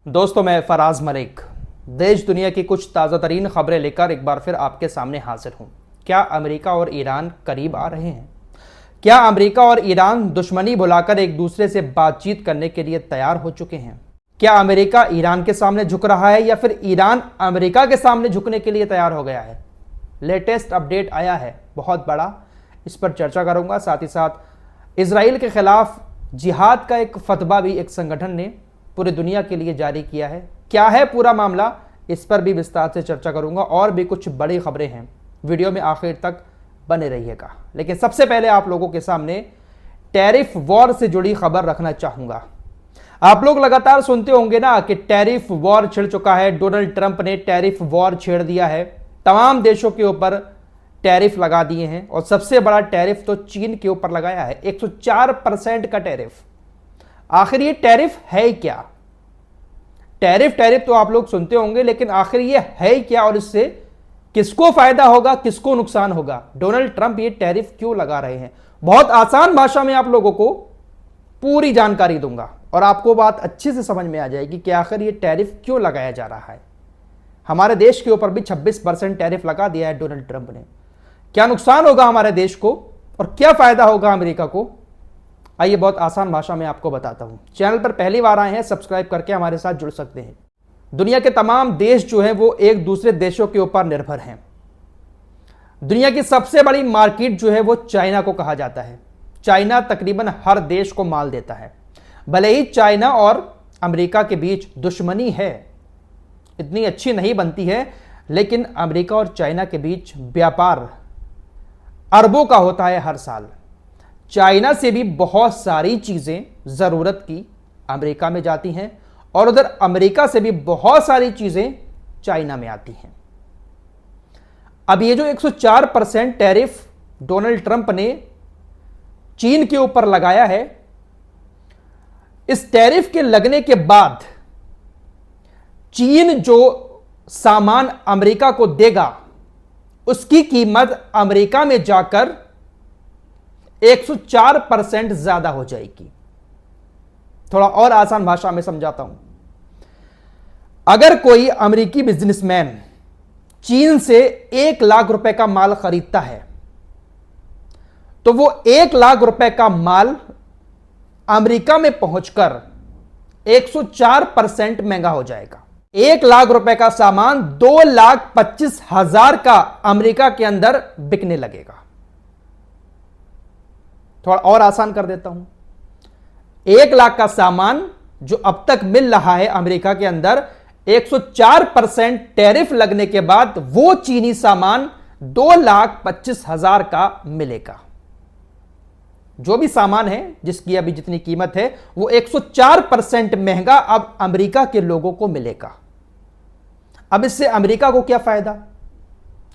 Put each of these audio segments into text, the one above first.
दोस्तों, मैं फराज मलिक देश दुनिया की कुछ ताज़ा तरीन खबरें लेकर एक बार फिर आपके सामने हाजिर हूं। क्या अमेरिका और ईरान करीब आ रहे हैं? क्या अमेरिका और ईरान दुश्मनी भुलाकर एक दूसरे से बातचीत करने के लिए तैयार हो चुके हैं? क्या अमेरिका ईरान के सामने झुक रहा है या फिर ईरान अमेरिका के सामने झुकने के लिए तैयार हो गया है? लेटेस्ट अपडेट आया है, बहुत बड़ा, इस पर चर्चा करूंगा। साथ ही साथ इजराइल के खिलाफ जिहाद का एक फतवा भी एक संगठन ने पूरी दुनिया के लिए जारी किया है। क्या है पूरा मामला, इस पर भी विस्तार से चर्चा करूंगा। और भी कुछ बड़ी खबरें हैं, वीडियो में आखिर तक बने रहिएगा। लेकिन सबसे पहले आप लोगों के सामने टैरिफ वॉर से जुड़ी खबर रखना चाहूंगा। आप लोग लगातार सुनते होंगे ना कि टैरिफ वॉर छिड़ चुका है, डोनाल्ड ट्रंप ने टैरिफ वॉर छेड़ दिया है, तमाम देशों के ऊपर टैरिफ लगा दिए हैं। और सबसे बड़ा टैरिफ तो चीन के ऊपर लगाया है, 104% का टैरिफ। आखिर ये टैरिफ है क्या? टैरिफ तो आप लोग सुनते होंगे, लेकिन आखिर ये है क्या और इससे किसको फायदा होगा, किसको नुकसान होगा? डोनाल्ड ट्रंप ये टैरिफ क्यों लगा रहे हैं? बहुत आसान भाषा में आप लोगों को पूरी जानकारी दूंगा और आपको बात अच्छे से समझ में आ जाएगी कि आखिर ये टैरिफ क्यों लगाया जा रहा है। हमारे देश के ऊपर भी 26% टैरिफ लगा दिया है डोनाल्ड ट्रंप ने। क्या नुकसान होगा हमारे देश को और क्या फायदा होगा अमेरिका को? आइए बहुत आसान भाषा में आपको बताता हूं। चैनल पर पहली बार आए हैं, सब्सक्राइब करके हमारे साथ जुड़ सकते हैं। दुनिया के तमाम देश जो हैं वो एक दूसरे देशों के ऊपर निर्भर हैं। दुनिया की सबसे बड़ी मार्केट जो है वो चाइना को कहा जाता है। चाइना तकरीबन हर देश को माल देता है। भले ही चाइना और अमेरिका के बीच दुश्मनी है, इतनी अच्छी नहीं बनती है, लेकिन अमेरिका और चाइना के बीच व्यापार अरबों का होता है हर साल। चाइना से भी बहुत सारी चीजें जरूरत की अमेरिका में जाती हैं और उधर अमेरिका से भी बहुत सारी चीजें चाइना में आती हैं। अब ये जो 104% टैरिफ डोनाल्ड ट्रंप ने चीन के ऊपर लगाया है, इस टैरिफ के लगने के बाद चीन जो सामान अमेरिका को देगा उसकी कीमत अमेरिका में जाकर 104% ज्यादा हो जाएगी। थोड़ा और आसान भाषा में समझाता हूं। अगर कोई अमेरिकी बिजनेसमैन चीन से 1 लाख रुपए का माल खरीदता है तो वो 1 लाख रुपए का माल अमेरिका में पहुंचकर 104% महंगा हो जाएगा। 1 लाख रुपए का सामान 2,25,000 का अमेरिका के अंदर बिकने लगेगा। थोड़ा और आसान कर देता हूं। 1 लाख का सामान जो अब तक मिल रहा है अमेरिका के अंदर, 104% टैरिफ लगने के बाद वो चीनी सामान 2,25,000 का मिलेगा। जो भी सामान है जिसकी अभी जितनी कीमत है वो 104% महंगा अब अमेरिका के लोगों को मिलेगा। अब इससे अमेरिका को क्या फायदा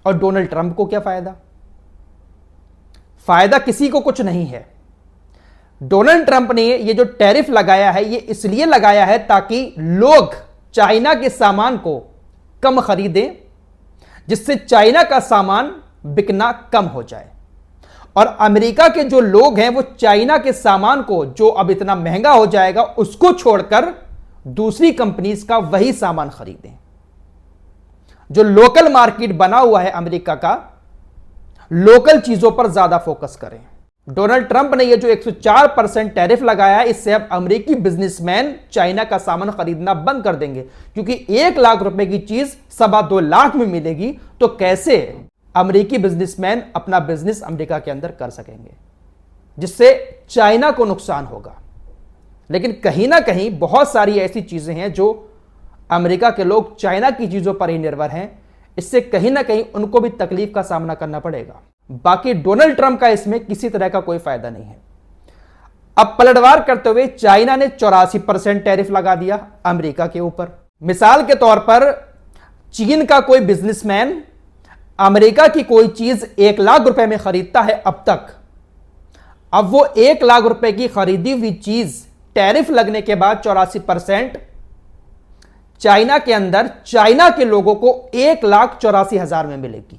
और डोनाल्ड ट्रंप को क्या फायदा? फायदा किसी को कुछ नहीं है। डोनाल्ड ट्रंप ने ये जो टैरिफ लगाया है ये इसलिए लगाया है ताकि लोग चाइना के सामान को कम खरीदें, जिससे चाइना का सामान बिकना कम हो जाए और अमेरिका के जो लोग हैं वो चाइना के सामान को, जो अब इतना महंगा हो जाएगा, उसको छोड़कर दूसरी कंपनीज का वही सामान खरीदें। जो लोकल मार्केट बना हुआ है अमेरिका का, लोकल चीजों पर ज्यादा फोकस करें। डोनाल्ड ट्रंप ने यह जो 104% टैरिफ लगाया है, इससे अब अमेरिकी बिजनेसमैन चाइना का सामान खरीदना बंद कर देंगे, क्योंकि 1 लाख रुपए की चीज 2.25 लाख में मिलेगी तो कैसे अमेरिकी बिजनेसमैन अपना बिजनेस अमेरिका के अंदर कर सकेंगे, जिससे चाइना को नुकसान होगा। लेकिन कहीं ना कहीं बहुत सारी ऐसी चीजें हैं जो अमेरिका के लोग चाइना की चीजों पर ही निर्भर हैं, इससे कहीं ना कहीं उनको भी तकलीफ का सामना करना पड़ेगा। बाकी डोनाल्ड ट्रंप का इसमें किसी तरह का कोई फायदा नहीं है। अब पलटवार करते हुए चाइना ने 84% टैरिफ लगा दिया अमेरिका के ऊपर। मिसाल के तौर पर चीन का कोई बिजनेसमैन अमेरिका की कोई चीज 1 लाख रुपए में खरीदता है अब तक, अब वो 1 लाख रुपए की खरीदी हुई चीज टैरिफ लगने के बाद 84% चाइना के अंदर चाइना के लोगों को 1,84,000 में मिलेगी।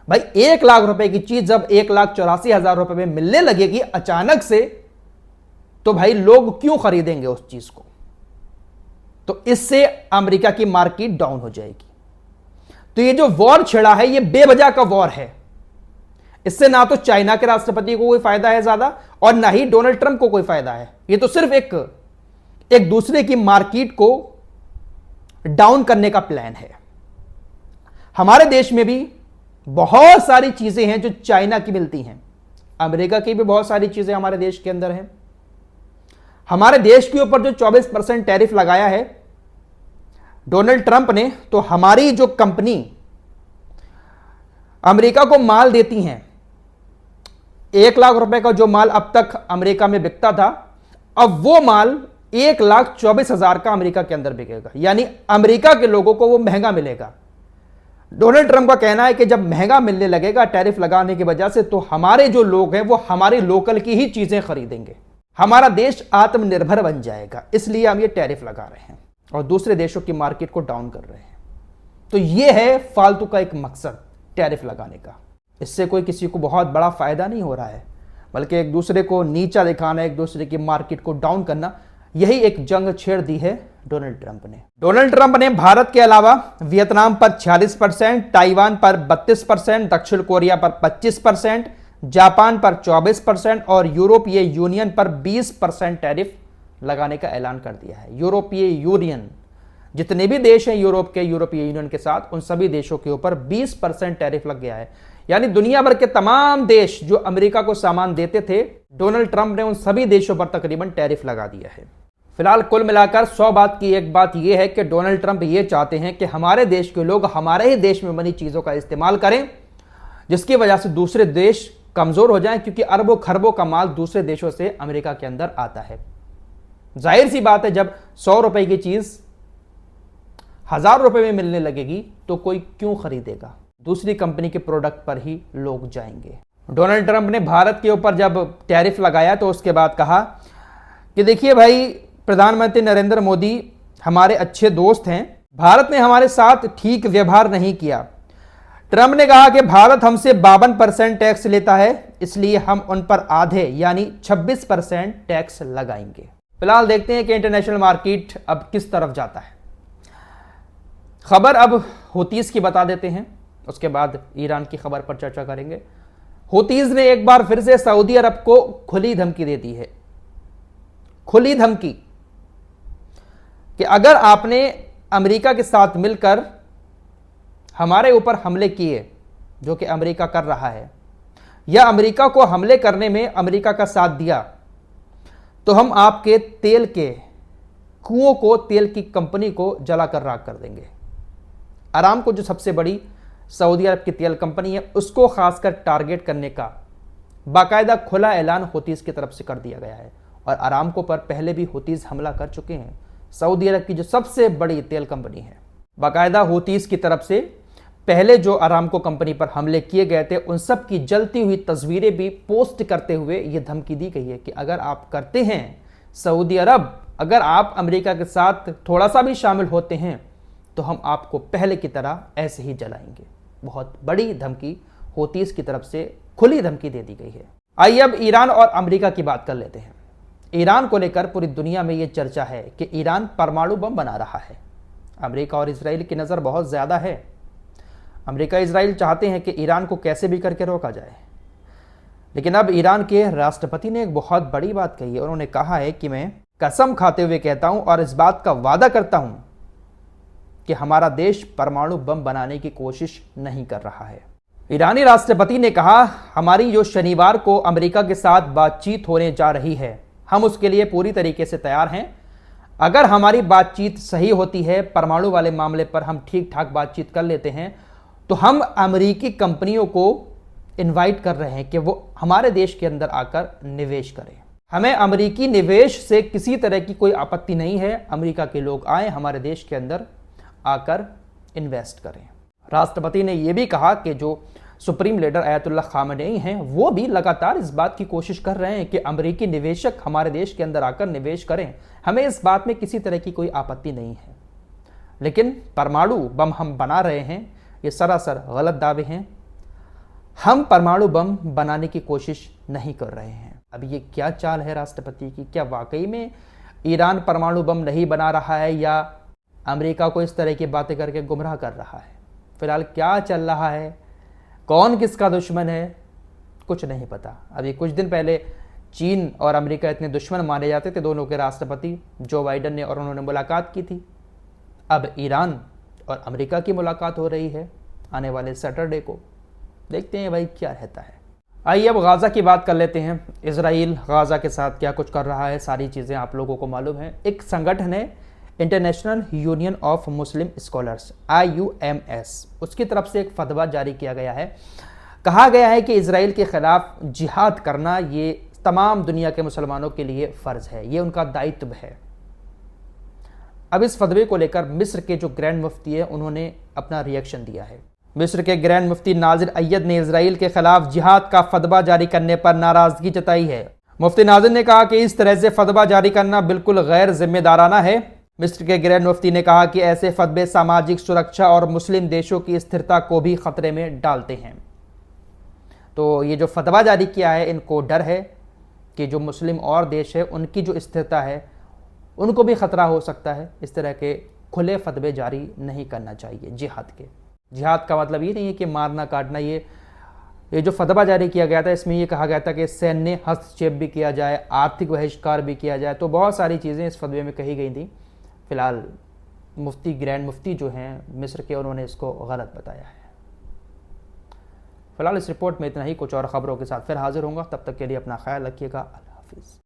भाई 1 लाख रुपए की चीज जब 1,84,000 रुपए में मिलने लगेगी अचानक से, तो भाई लोग क्यों खरीदेंगे उस चीज को? तो इससे अमेरिका की मार्केट डाउन हो जाएगी। तो ये जो वॉर छिड़ा है, ये बेवजह का वॉर है। इससे ना तो चाइना के राष्ट्रपति को कोई फायदा है ज्यादा, और ना ही डोनाल्ड ट्रंप को कोई फायदा है। ये तो सिर्फ एक दूसरे की मार्केट को डाउन करने का प्लान है। हमारे देश में भी बहुत सारी चीजें हैं जो चाइना की मिलती हैं, अमेरिका की भी बहुत सारी चीजें हमारे देश के अंदर हैं। हमारे देश के ऊपर जो 24% टैरिफ लगाया है डोनाल्ड ट्रंप ने, तो हमारी जो कंपनी अमेरिका को माल देती हैं, 1 लाख रुपए का जो माल अब तक अमेरिका में बिकता था, अब वो माल 1,24,000 का अमेरिका के अंदर बिकेगा। यानी अमेरिका के लोगों को वो महंगा मिलेगा। डोनाल्ड ट्रंप का कहना है कि जब महंगा मिलने लगेगा टैरिफ लगाने की वजह से, तो हमारे जो लोग हैं वो हमारे लोकल की ही चीजें खरीदेंगे, हमारा देश आत्मनिर्भर बन जाएगा। इसलिए हम ये टैरिफ लगा रहे हैं और दूसरे देशों की मार्केट को डाउन कर रहे हैं। तो ये है फालतू का एक मकसद टैरिफ लगाने का। इससे कोई किसी को बहुत बड़ा फायदा नहीं हो रहा है, बल्कि एक दूसरे को नीचा दिखाना, एक दूसरे की मार्केट को डाउन करना, यही एक जंग छेड़ दी है डोनाल्ड ट्रंप ने। डोनाल्ड ट्रंप ने भारत के अलावा वियतनाम पर 46%, ताइवान पर 32%, दक्षिण कोरिया पर 25%, जापान पर 24% और यूरोपीय यूनियन पर 20% टैरिफ लगाने का ऐलान कर दिया है। यूरोपीय यूनियन, जितने भी देश हैं यूरोप के, यूरोपीय यूनियन के साथ, उन सभी देशों के ऊपर 20% टैरिफ लग गया है। यानी दुनिया भर के तमाम देश जो अमेरिका को सामान देते थे, डोनाल्ड ट्रंप ने उन सभी देशों पर तकरीबन टैरिफ लगा दिया है। फिलहाल कुल मिलाकर 100 बात की एक बात यह है कि डोनाल्ड ट्रंप ये चाहते हैं कि हमारे देश के लोग हमारे ही देश में बनी चीजों का इस्तेमाल करें, जिसकी वजह से दूसरे देश कमजोर हो जाएं, क्योंकि अरबों खरबों का माल दूसरे देशों से अमेरिका के अंदर आता है। जाहिर सी बात है, जब 100 रुपए की चीज 1000 रुपए में मिलने लगेगी तो कोई क्यों खरीदेगा? दूसरी कंपनी के प्रोडक्ट पर ही लोग जाएंगे। डोनाल्ड ट्रंप ने भारत के ऊपर जब टैरिफ लगाया तो उसके बाद कहा कि देखिए भाई, प्रधानमंत्री नरेंद्र मोदी हमारे अच्छे दोस्त हैं, भारत ने हमारे साथ ठीक व्यवहार नहीं किया। ट्रंप ने कहा कि भारत हमसे 52% टैक्स लेता है, इसलिए हम उन पर आधे यानी 26% टैक्स लगाएंगे। फिलहाल देखते हैं कि इंटरनेशनल मार्केट अब किस तरफ जाता है। खबर अब हूतीज की बता देते हैं, उसके बाद ईरान की खबर पर चर्चा करेंगे। हूतीज ने एक बार फिर से सऊदी अरब को खुली धमकी दे दी है, खुली धमकी कि अगर आपने अमेरिका के साथ मिलकर हमारे ऊपर हमले किए, जो कि अमेरिका कर रहा है, या अमेरिका को हमले करने में अमेरिका का साथ दिया, तो हम आपके तेल के कुओं को, तेल की कंपनी को जलाकर राख कर देंगे। अरामको जो सबसे बड़ी सऊदी अरब की तेल कंपनी है, उसको खासकर टारगेट करने का बाकायदा खुला ऐलान हूतीज की तरफ से कर दिया गया है। और अरामको पर पहले भी हूतीज हमला कर चुके हैं। सऊदी अरब की जो सबसे बड़ी तेल कंपनी है, बाकायदा हूतीज की तरफ से पहले जो अरामको कंपनी पर हमले किए गए थे, उन सब की जलती हुई तस्वीरें भी पोस्ट करते हुए ये धमकी दी गई है कि अगर आप करते हैं सऊदी अरब, अगर आप अमेरिका के साथ थोड़ा सा भी शामिल होते हैं, तो हम आपको पहले की तरह ऐसे ही जलाएंगे। बहुत बड़ी धमकी हूतीज की तरफ से, खुली धमकी दे दी गई है। आइए अब ईरान और अमेरिका की बात कर लेते हैं। ईरान को लेकर पूरी दुनिया में यह चर्चा है कि ईरान परमाणु बम बना रहा है। अमेरिका और इजराइल की नज़र बहुत ज़्यादा है। अमेरिका इजराइल चाहते हैं कि ईरान को कैसे भी करके रोका जाए, लेकिन अब ईरान के राष्ट्रपति ने एक बहुत बड़ी बात कही है। उन्होंने कहा है कि मैं कसम खाते हुए कहता हूं और इस बात का वादा करता हूं कि हमारा देश परमाणु बम बनाने की कोशिश नहीं कर रहा है। ईरानी राष्ट्रपति ने कहा, हमारी जो शनिवार को अमेरिका के साथ बातचीत होने जा रही है, हम उसके लिए पूरी तरीके से तैयार हैं। अगर हमारी बातचीत सही होती है, परमाणु वाले मामले पर हम ठीक ठाक बातचीत कर लेते हैं, तो हम अमेरिकी कंपनियों को इनवाइट कर रहे हैं कि वो हमारे देश के अंदर आकर निवेश करें। हमें अमेरिकी निवेश से किसी तरह की कोई आपत्ति नहीं है। अमेरिका के लोग आए, हमारे देश के अंदर आकर इन्वेस्ट करें। राष्ट्रपति ने यह भी कहा कि जो सुप्रीम लीडर अयतुल्लाह खामेनी हैं, वो भी लगातार इस बात की कोशिश कर रहे हैं कि अमेरिकी निवेशक हमारे देश के अंदर आकर निवेश करें। हमें इस बात में किसी तरह की कोई आपत्ति नहीं है, लेकिन परमाणु बम हम बना रहे हैं, ये सरासर गलत दावे हैं। हम परमाणु बम बनाने की कोशिश नहीं कर रहे हैं। अब ये क्या चाल है राष्ट्रपति की? क्या वाकई में ईरान परमाणु बम नहीं बना रहा है या अमेरिका को इस तरह की बातें करके गुमराह कर रहा है? फिलहाल क्या चल रहा है, कौन किसका दुश्मन है, कुछ नहीं पता। अभी कुछ दिन पहले चीन और अमेरिका इतने दुश्मन माने जाते थे दोनों के राष्ट्रपति जो बाइडन ने, और उन्होंने मुलाकात की थी। अब ईरान और अमेरिका की मुलाकात हो रही है आने वाले सैटरडे को। देखते हैं भाई क्या रहता है। आइए अब गाज़ा की बात कर लेते हैं। इजराइल गाज़ा के साथ क्या कुछ कर रहा है, सारी चीज़ें आप लोगों को मालूम है। एक संगठन है international union of Muslim scholars IUMS, उसकी तरफ से एक फतवा जारी किया गया है। कहा गया है कि इजराइल के खिलाफ जिहाद करना ये तमाम दुनिया के मुसलमानों के लिए फ़र्ज़ है, ये उनका दायित्व है। अब इस फतवे को लेकर मिस्र के जो ग्रैंड मुफ्ती है उन्होंने अपना रिएक्शन दिया है। मिस्र के ग्रैंड मुफ्ती नाजिर अय्यद ने इजराइल के खिलाफ जिहाद का फतवा जारी करने पर नाराजगी जताई है। मुफ्ती नाजिर ने कहा कि इस तरह से फतवा जारी करना बिल्कुल गैर जिम्मेदाराना है। मिस्र के ग्रैंड मुफ्ती ने कहा कि ऐसे फतवे सामाजिक सुरक्षा और मुस्लिम देशों की स्थिरता को भी खतरे में डालते हैं। तो ये जो फतवा जारी किया है, इनको डर है कि जो मुस्लिम और देश है उनकी जो स्थिरता है उनको भी ख़तरा हो सकता है। इस तरह के खुले फतवे जारी नहीं करना चाहिए जिहाद के। जिहाद का मतलब ये नहीं है कि मारना काटना। ये जो फतवा जारी किया गया था इसमें ये कहा गया था कि सैन्य हस्तक्षेप भी किया जाए, आर्थिक बहिष्कार भी किया जाए। तो बहुत सारी चीज़ें इस फतवे में कही गई थी। फ़िलहाल मुफ्ती ग्रैंड मुफ्ती जो हैं मिस्र के, उन्होंने इसको गलत बताया है। फ़िलहाल इस रिपोर्ट में इतना ही। कुछ और ख़बरों के साथ फिर हाजिर होंगे। तब तक के लिए अपना ख्याल रखिएगा। अल्लाह हाफिज़।